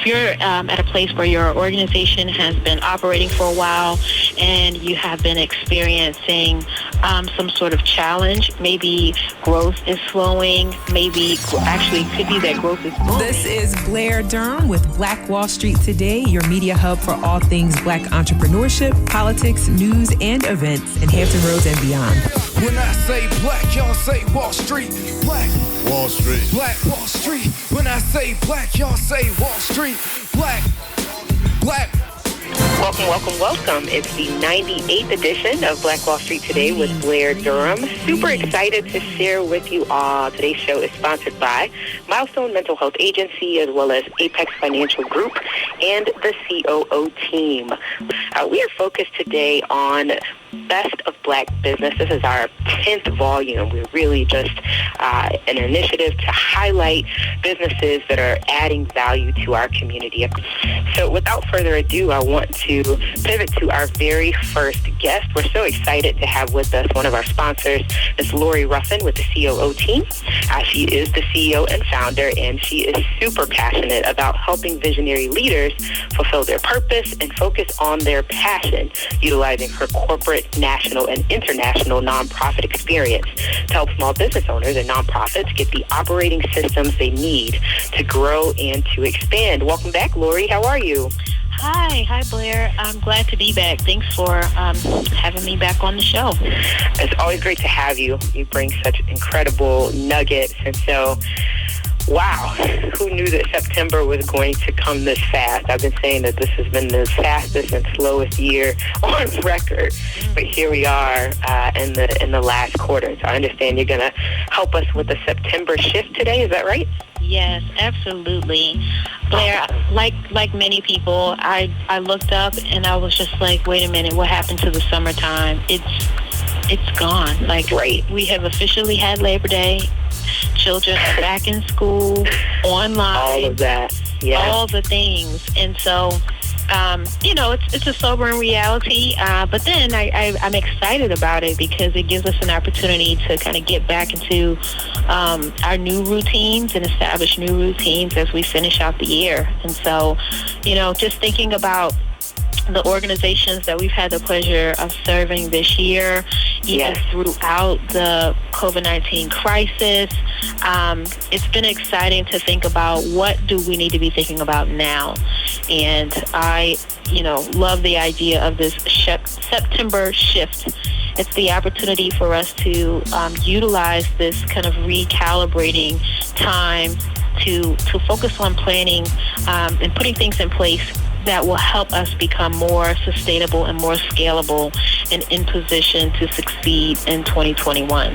if you're at a place where your organization has been operating for a while and you have been experiencing some sort of challenge, maybe growth is slowing, maybe actually it could be that growth is booming. This is Blair Durham with Black Wall Street Today, your media hub for all things Black entrepreneurship, politics, news, and events in Hampton Roads and beyond. When I say black, y'all say Wall Street. Black Wall Street. Black Wall Street. When I say black, y'all say Wall Street. Black. Welcome. It's the 98th edition of Black Wall Street Today with Blair Durham. Super excited to share with you all. Today's show is sponsored by Milestone Mental Health Agency as well as Apex Financial Group and the COO team. We are focused today on Best of Black Business. This is our 10th volume. We're really just an initiative to highlight businesses that are adding value to our community. So without further ado, I want to pivot to our very first guest. We're so excited to have with us one of our sponsors, Ms. Lori Ruffin with the COO team. She is the CEO and founder, and she is super passionate about helping visionary leaders fulfill their purpose and focus on their passion, utilizing her corporate, national, and international nonprofit experience to help small business owners and nonprofits get the operating systems they need to grow and to expand. Welcome back, Lori. How are you? Hi, Blair. I'm glad to be back. Thanks for having me back on the show. It's always great to have you. You bring such incredible nuggets. And so, wow, who knew that September was going to come this fast? I've been saying that this has been the fastest and slowest year on record. But here we are in the last quarter. So I understand you're going to help us with the September shift today. Is that right? Yes, absolutely. Blair, like many people, I looked up and I was just like, wait a minute, what happened to the summertime? It's gone. Like, right. We have officially had Labor Day. Children are back in school, online. All of that. Yeah. All the things. And so, it's a sobering reality, but then I'm excited about it because it gives us an opportunity to kind of get back into our new routines and establish new routines as we finish out the year. And so, just thinking about the organizations that we've had the pleasure of serving this year, even throughout the COVID-19 crisis, it's been exciting to think about what do we need to be thinking about now. And I, love the idea of this September shift. It's the opportunity for us to utilize this kind of recalibrating time to focus on planning and putting things in place that will help us become more sustainable and more scalable and in position to succeed in 2021.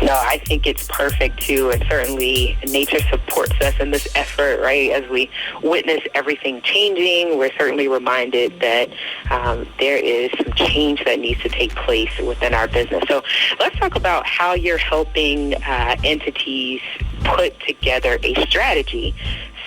No, I think it's perfect too, and certainly nature supports us in this effort, right? As we witness everything changing, we're certainly reminded that there is some change that needs to take place within our business. So let's talk about how you're helping entities put together a strategy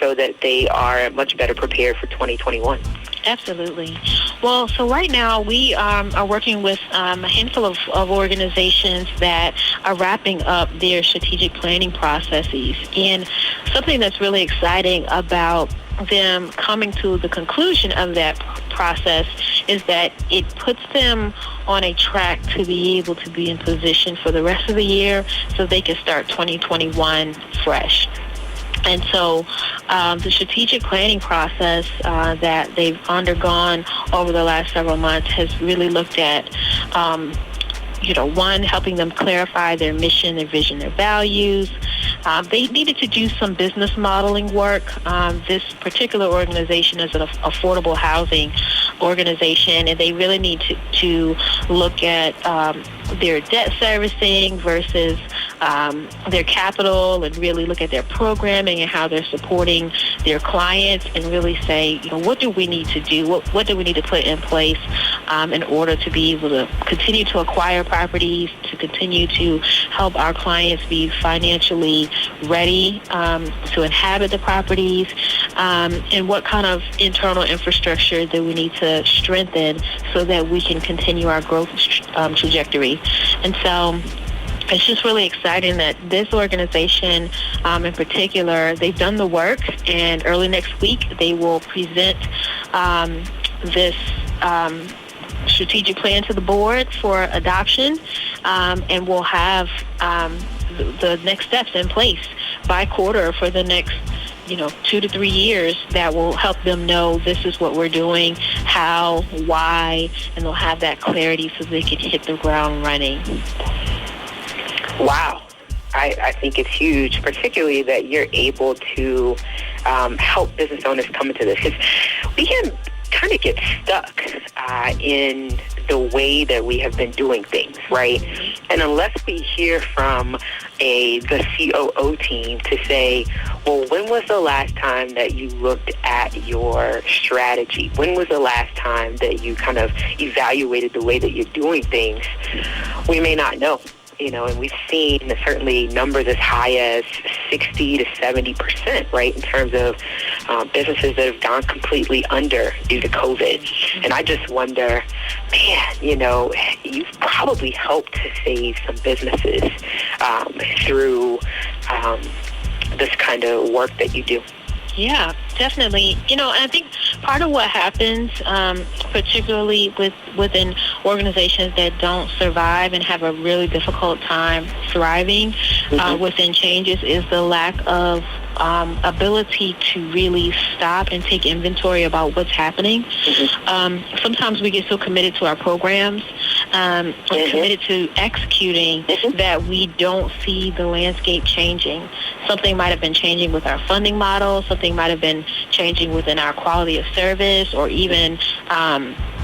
so that they are much better prepared for 2021. Absolutely. Well, so right now we are working with a handful of organizations that are wrapping up their strategic planning processes. And something that's really exciting about them coming to the conclusion of that process is that it puts them on a track to be able to be in position for the rest of the year so they can start 2021 fresh. And so the strategic planning process that they've undergone over the last several months has really looked at, one, helping them clarify their mission, their vision, their values. They needed to do some business modeling work. This particular organization is an affordable housing organization, and they really need to look at their debt servicing versus their capital, and really look at their programming and how they're supporting their clients, and really say, what do we need to do? What do we need to put in place in order to be able to continue to acquire properties, to continue to help our clients be financially ready to inhabit the properties, and what kind of internal infrastructure that we need to strengthen so that we can continue our growth trajectory. And so it's just really exciting that this organization in particular, they've done the work, and early next week they will present this strategic plan to the board for adoption, and we'll have the next steps in place by quarter for the next 2 to 3 years that will help them know this is what we're doing, how, why, and they'll have that clarity so they can hit the ground running. Wow. I think it's huge, particularly that you're able to help business owners come into this. Because we can kind of get stuck in the way that we have been doing things, right? And unless we hear from the COO team to say, well, when was the last time that you looked at your strategy? When was the last time that you kind of evaluated the way that you're doing things? We may not know. And we've seen certainly numbers as high as 60 to 70%, right, in terms of businesses that have gone completely under due to COVID. And I just wonder, man, you've probably helped to save some businesses through this kind of work that you do. Yeah, definitely. And I think part of what happens, particularly within organizations that don't survive and have a really difficult time thriving within changes, is the lack of ability to really stop and take inventory about what's happening. Sometimes we get so committed to our programs and committed to executing that we don't see the landscape changing. Something might have been changing with our funding model. Something might have been changing within our quality of service, or even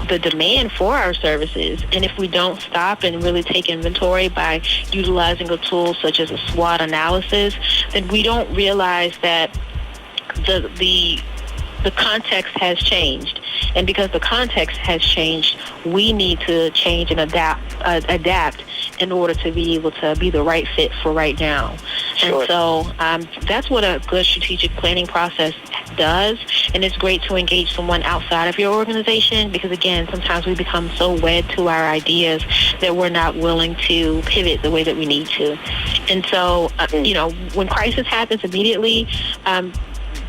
the demand for our services. And if we don't stop and really take inventory by utilizing a tool such as a SWOT analysis, then we don't realize that the context has changed. And because the context has changed, we need to change and adapt in order to be able to be the right fit for right now. Sure. And so that's what a good strategic planning process does. And it's great to engage someone outside of your organization, because, again, sometimes we become so wed to our ideas that we're not willing to pivot the way that we need to. And so, when crisis happens immediately,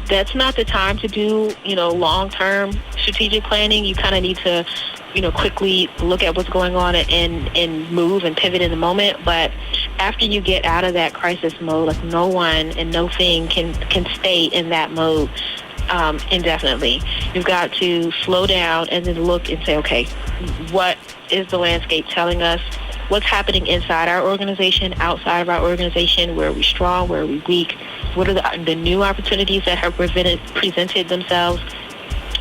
that's not the time to do, long-term strategic planning. You kind of need to, quickly look at what's going on and move and pivot in the moment. But after you get out of that crisis mode, like, no one and no thing can stay in that mode indefinitely. You've got to slow down and then look and say, okay, what is the landscape telling us? What's happening inside our organization, outside of our organization? Where are we strong? Where are we weak? What are the new opportunities that have presented themselves?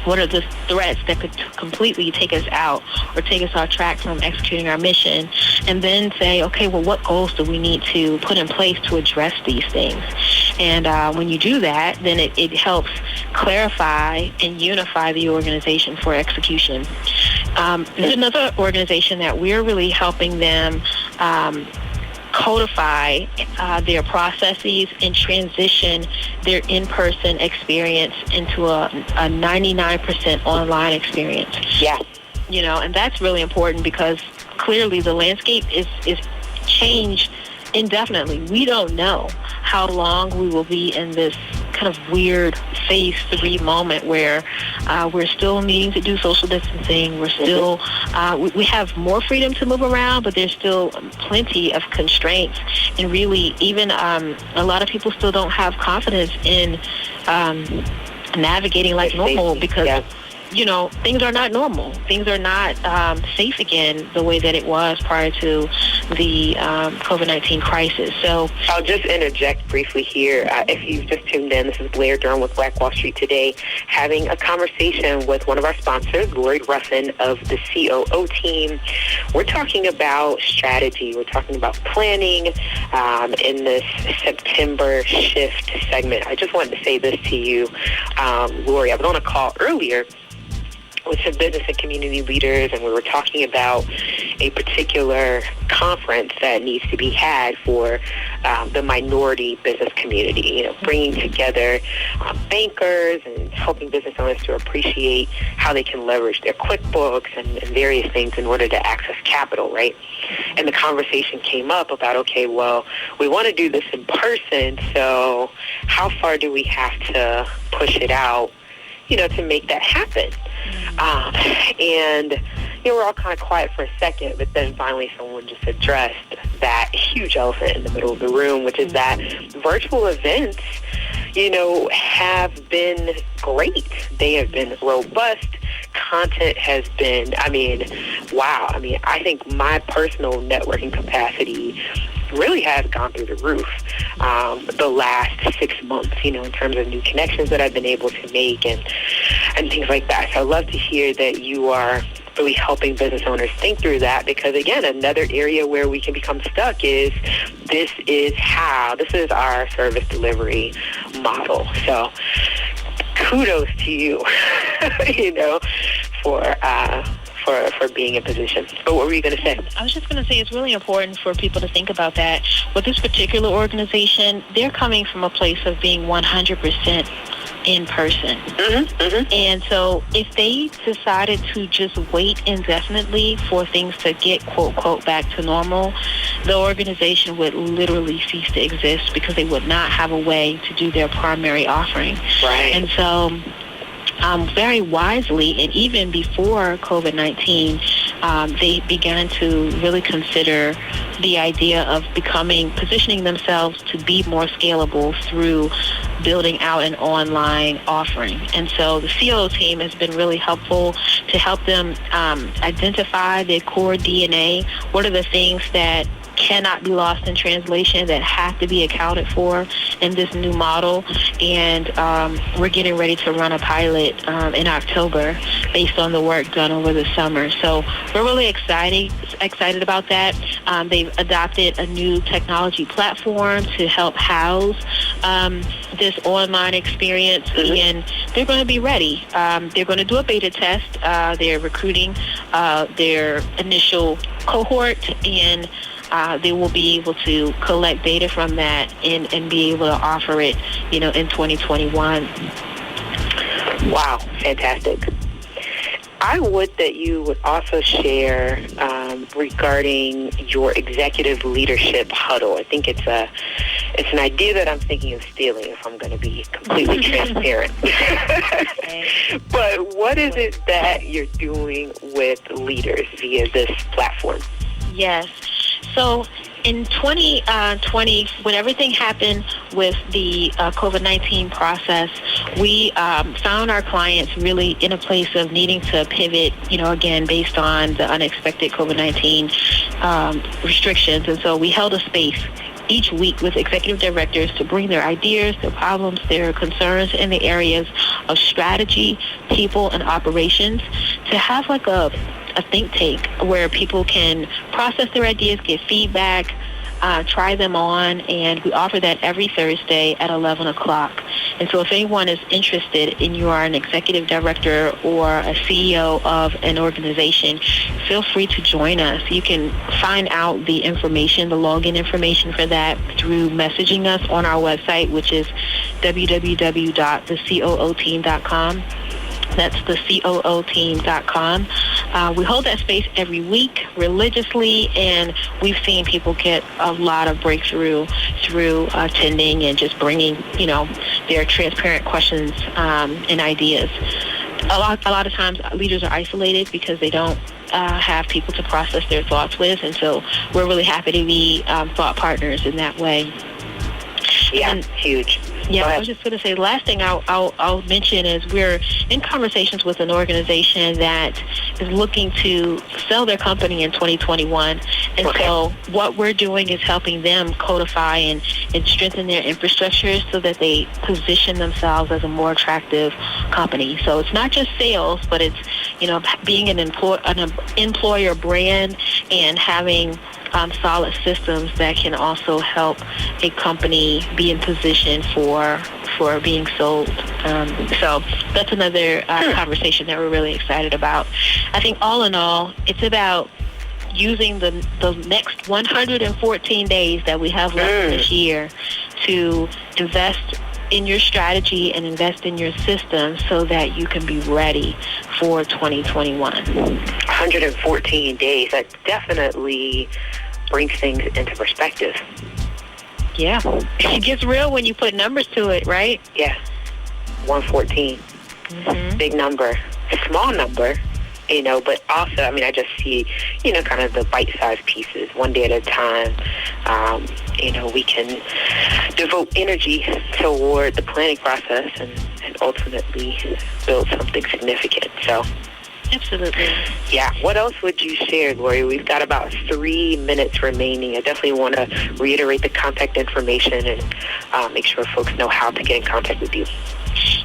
What are the threats that could completely take us out or take us off track from executing our mission? And then say, okay, well, what goals do we need to put in place to address these things? And when you do that, then it helps clarify and unify the organization for execution. There's another organization that we're really helping them codify their processes and transition their in-person experience into a 99% online experience. Yeah. And that's really important, because clearly the landscape is changed indefinitely. We don't know how long we will be in this kind of weird phase 3 moment where we're still needing to do social distancing. We're still, we have more freedom to move around, but there's still plenty of constraints. And really, even a lot of people still don't have confidence in navigating like normal, because things are not normal. Things are not safe again the way that it was prior to the COVID-19 crisis. So I'll just interject briefly here. If you've just tuned in, this is Blair Durham with Black Wall Street Today, having a conversation with one of our sponsors, Ruffin of the COO team. We're talking about strategy. We're talking about planning in this September shift segment. I just wanted to say this to you, Lori. I was on a call earlier with some business and community leaders, and we were talking about a particular conference that needs to be had for the minority business community, bringing together bankers and helping business owners to appreciate how they can leverage their QuickBooks and various things in order to access capital, right? And the conversation came up about, okay, well, we want to do this in person, so how far do we have to push it out, to make that happen? And we're all kind of quiet for a second, but then finally someone just addressed that huge elephant in the middle of the room, which is that virtual events, have been great. They have been robust. Content has been, wow. I think my personal networking capacity really has gone through the roof the last 6 months, in terms of new connections that I've been able to make and things like that. So I'd love to hear that you are really helping business owners think through that, because again, another area where we can become stuck is this is our service delivery model. So kudos to you, for being in position. But what were you going to say? I was just going to say it's really important for people to think about that. With this particular organization, they're coming from a place of being 100% in person. And so if they decided to just wait indefinitely for things to get, quote, quote, back to normal, the organization would literally cease to exist because they would not have a way to do their primary offering. Right. And so very wisely, and even before COVID-19, they began to really consider the idea of positioning themselves to be more scalable through building out an online offering. And so the COO team has been really helpful to help them identify their core DNA. What are the things that cannot be lost in translation that have to be accounted for in this new model? And we're getting ready to run a pilot in October based on the work done over the summer. So we're really excited about that. They've adopted a new technology platform to help house this online experience, and they're going to be ready. They're going to do a beta test. They're recruiting their initial cohort, and they will be able to collect data from that and be able to offer it, in 2021. Wow, fantastic. I would that you would also share regarding your executive leadership huddle. I think it's an idea that I'm thinking of stealing, if I'm going to be completely transparent. But what is it that you're doing with leaders via this platform? Yes. So in 2020, when everything happened with the COVID-19 process, we found our clients really in a place of needing to pivot, again, based on the unexpected COVID-19 restrictions. And so we held a space each week with executive directors to bring their ideas, their problems, their concerns in the areas of strategy, people, and operations, to have like a think tank where people can process their ideas, get feedback, try them on, and we offer that every Thursday at 11 o'clock. And so if anyone is interested and you are an executive director or a CEO of an organization, feel free to join us. You can find out the information, the login information for that through messaging us on our website, which is www.theCOOteam.com. That's theCOOteam.com. We hold that space every week religiously, and we've seen people get a lot of breakthrough through attending and just bringing, their transparent questions and ideas. A lot of times leaders are isolated because they don't have people to process their thoughts with, and so we're really happy to be thought partners in that way. Yeah, huge. Yeah, I was just going to say, the last thing I'll mention is we're in conversations with an organization that is looking to sell their company in 2021. And so what we're doing is helping them codify and strengthen their infrastructure so that they position themselves as a more attractive company. So it's not just sales, but it's, being an employer brand and having solid systems that can also help a company be in position for being sold. So that's another conversation that we're really excited about. I think all in all, it's about using the next 114 days that we have left this year to invest in your strategy and invest in your system so that you can be ready for 2021. 114 days, that definitely brings things into perspective. Yeah. It gets real when you put numbers to it, right? Yeah. 114. Big number. Small number, but also, I just see, kind of the bite-sized pieces, one day at a time. We can devote energy toward the planning process and ultimately build something significant. So, absolutely. Yeah. What else would you share, Lori? We've got about 3 minutes remaining. I definitely want to reiterate the contact information and make sure folks know how to get in contact with you.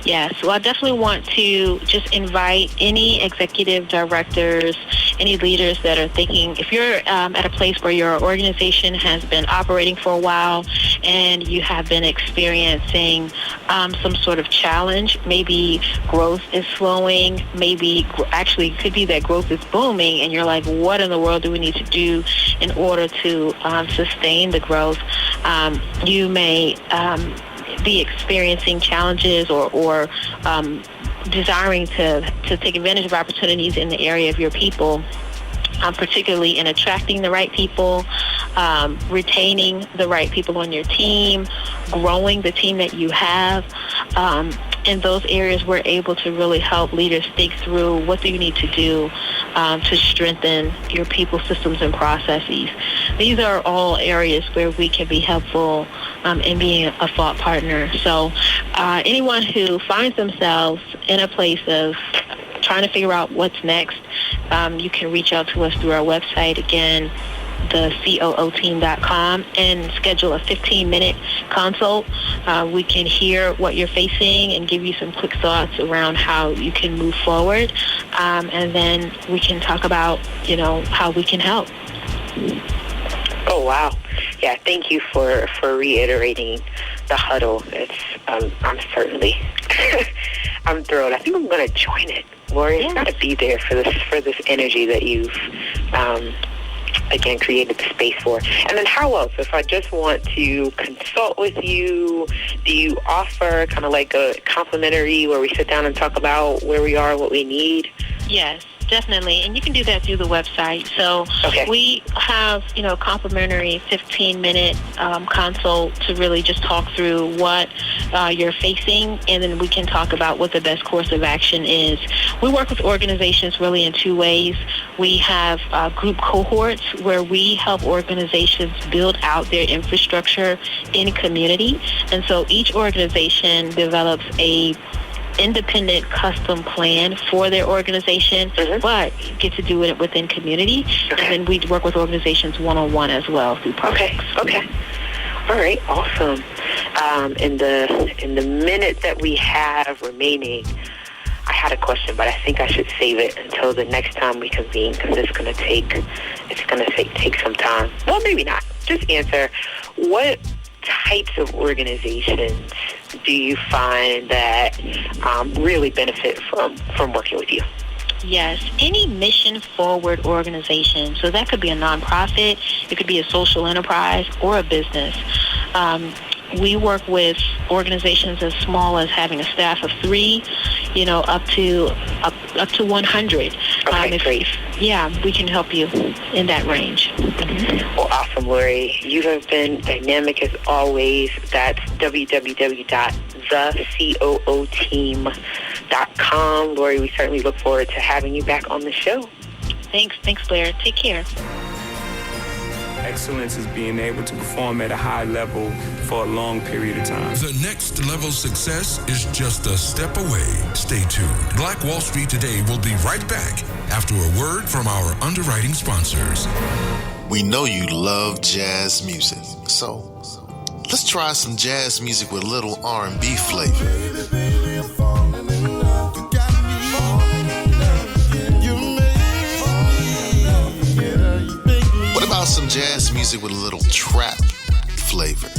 Yes, well, I definitely want to just invite any executive directors, any leaders that are thinking, if you're at a place where your organization has been operating for a while and you have been experiencing some sort of challenge, maybe growth is slowing, maybe actually it could be that growth is booming, and you're like, what in the world do we need to do in order to sustain the growth? You may be experiencing challenges or desiring to take advantage of opportunities in the area of your people, particularly in attracting the right people, retaining the right people on your team, growing the team that you have. In those areas, we're able to really help leaders think through what do you need to do to strengthen your people, systems, and processes. These are all areas where we can be helpful in being a thought partner. So anyone who finds themselves in a place of trying to figure out what's next, you can reach out to us through our website, again, the COOteam.com, and schedule a 15-minute consult. We can hear what you're facing and give you some quick thoughts around how you can move forward, and then we can talk about, how we can help. Oh, wow. Yeah, thank you for reiterating the huddle. I'm certainly, I'm thrilled. I think I'm going to join it. Lori, it's got to be there for this energy that you've, again, created the space for. And then how else? If I just want to consult with you, do you offer kind of like a complimentary where we sit down and talk about where we are, what we need? Yes, definitely. And you can do that through the website. So we have, complimentary 15-minute consult to really just talk through what you're facing, and then we can talk about what the best course of action is. We work with organizations really in two ways. We have group cohorts where we help organizations build out their infrastructure in community. And so each organization develops a independent custom plan for their organization, but get to do it within community. And then we work with organizations one-on-one as well through projects. Okay. All right. Awesome. In the minute that we have remaining, I had a question, but I think I should save it until the next time we convene, because it's going to take some time. Well, maybe not. Just answer, what types of organizations do you find that really benefit from working with you? Yes, any mission-forward organization. So that could be a nonprofit, it could be a social enterprise, or a business. We work with organizations as small as having a staff of 3, up to 100. Great. We can help you in that range. Well, awesome, Lori. You have been dynamic as always. That's www.thecooteam.com. Lori, we certainly look forward to having you back on the show. Thanks, Blair. Take care. Excellence is being able to perform at a high level for a long period of time. The next level success is just a step away. Stay tuned. Black Wall Street Today will be right back after a word from our underwriting sponsors. We know you love jazz music, so let's try some jazz music with a little R&B flavor. What about some jazz music with a little trap flavor?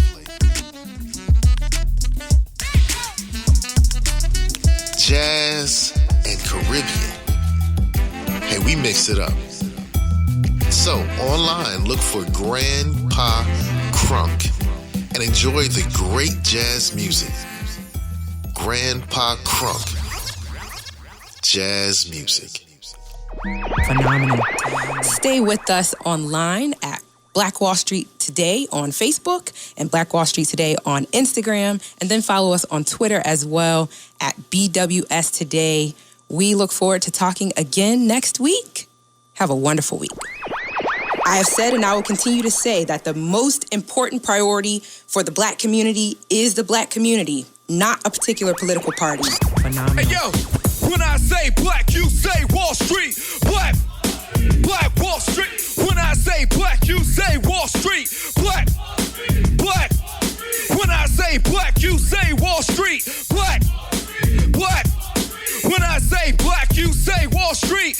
Jazz and Caribbean. Hey, we mix it up. So, online, look for Grandpa Crunk and enjoy the great jazz music. Grandpa Crunk. Jazz music. Phenomenal. Stay with us online at Black Wall Street Today on Facebook and Black Wall Street Today on Instagram, and then follow us on Twitter as well at BWS Today. We look forward to talking again next week. Have a wonderful week. I have said and I will continue to say that the most important priority for the Black community is the Black community, not a particular political party. Phenomenal. Hey, yo, when I say black, you say Wall Street. Black Wall Street. When I say black, you say Wall Street. Black. When I say black, you say Wall Street. Black. When I say black, you say Wall Street.